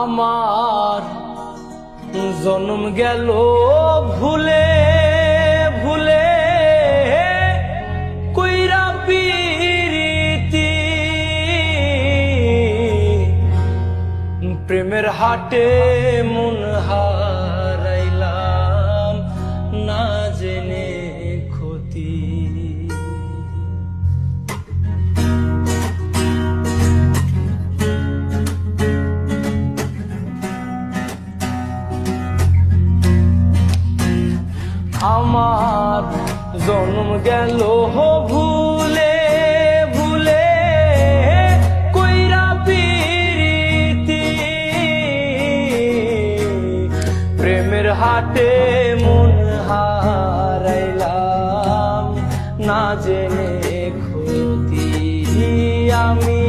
আমার জন্ম গেল ভুলে ভুলে কইরা পিরিতি প্রেমের হাটে মন হারাইলাম না জেনে ক্ষতি। আমার জন্ম গেল ভুলে ভুলে কইরা পিরিতি প্রেমের হাটে মন হারাইলাম না জেনে ক্ষতি। আমি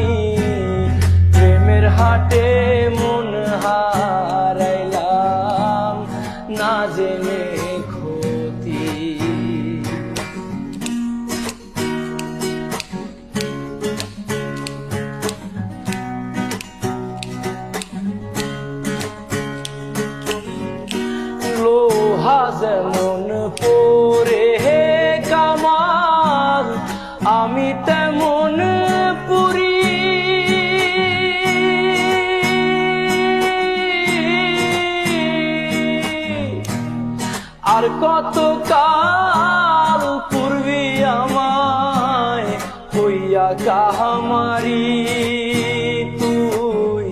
প্রেমের হাটে মন হারাইলাম না জেনে যেমন পরে কামার আমি তেমন পুরি আর কত কাল পূর্বী আমায় হইয়া কাহামারি তুই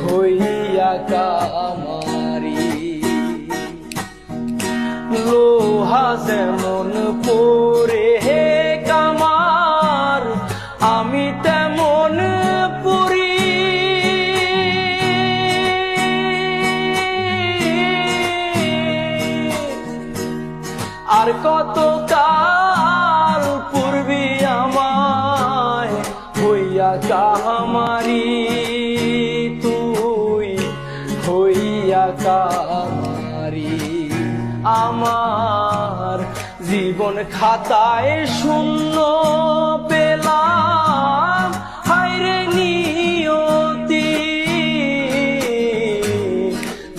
হইয়া কামারি। লোহা যেমন পরে কামার আমি তেমন পুরি আর কত কাল পূর্বী আমায় হইয়া কাহামারি তুই হইয়া কামারি। আমার জীবন খাতায় শূন্য পেলাম হায়রে নিয়তি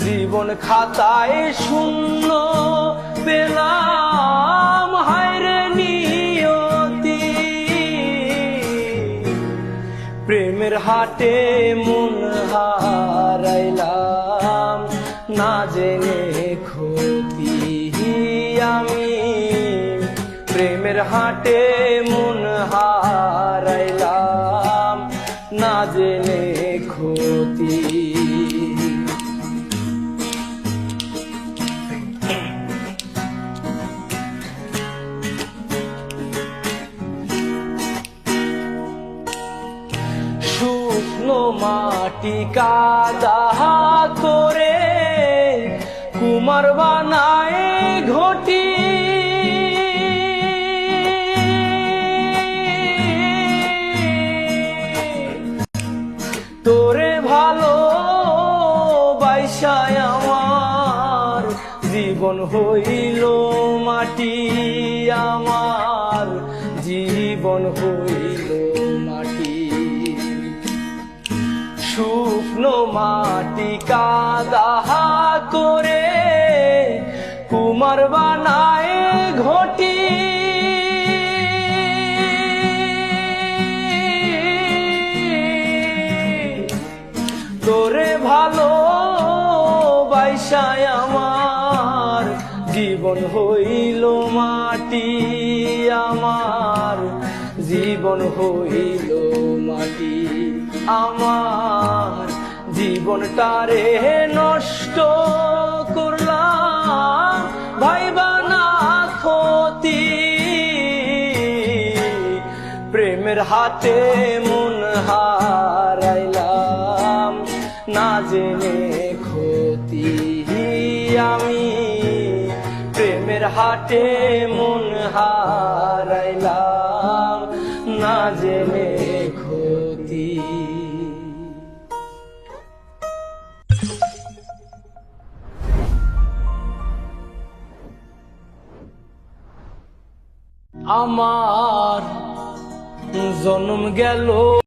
জীবন খাতায় শূন্য পেলাম হায়রে নিয়তি প্রেমের হাটে মন হারাইলাম না জেনে ক্ষতি। আমি প্রেমের হাটে মন হারাইলাম না জেনে ক্ষতি। শুকনো মাটি কাদা করে কুমার বানায় ঘটি তোরে ভালো বাইসায় আমার জীবন হইল মাটি আমার জীবন হইল মাটি। শুকনো মাটি কাদা করে কুমার বানায় ঘটি তোরে ভালো বাইসায় আমার জীবন হইল মাটি আমার জীবন হইল মাটি। আমার জীবনটারে নষ্ট করলাম ভাইবা না ক্ষতি প্রেমের হাতে মন হারাইলাম না জেনে ক্ষতি। আমি প্রেমের হাটে মন হারাইলাম না জেনে ক্ষতি। আমার জন্ম গেল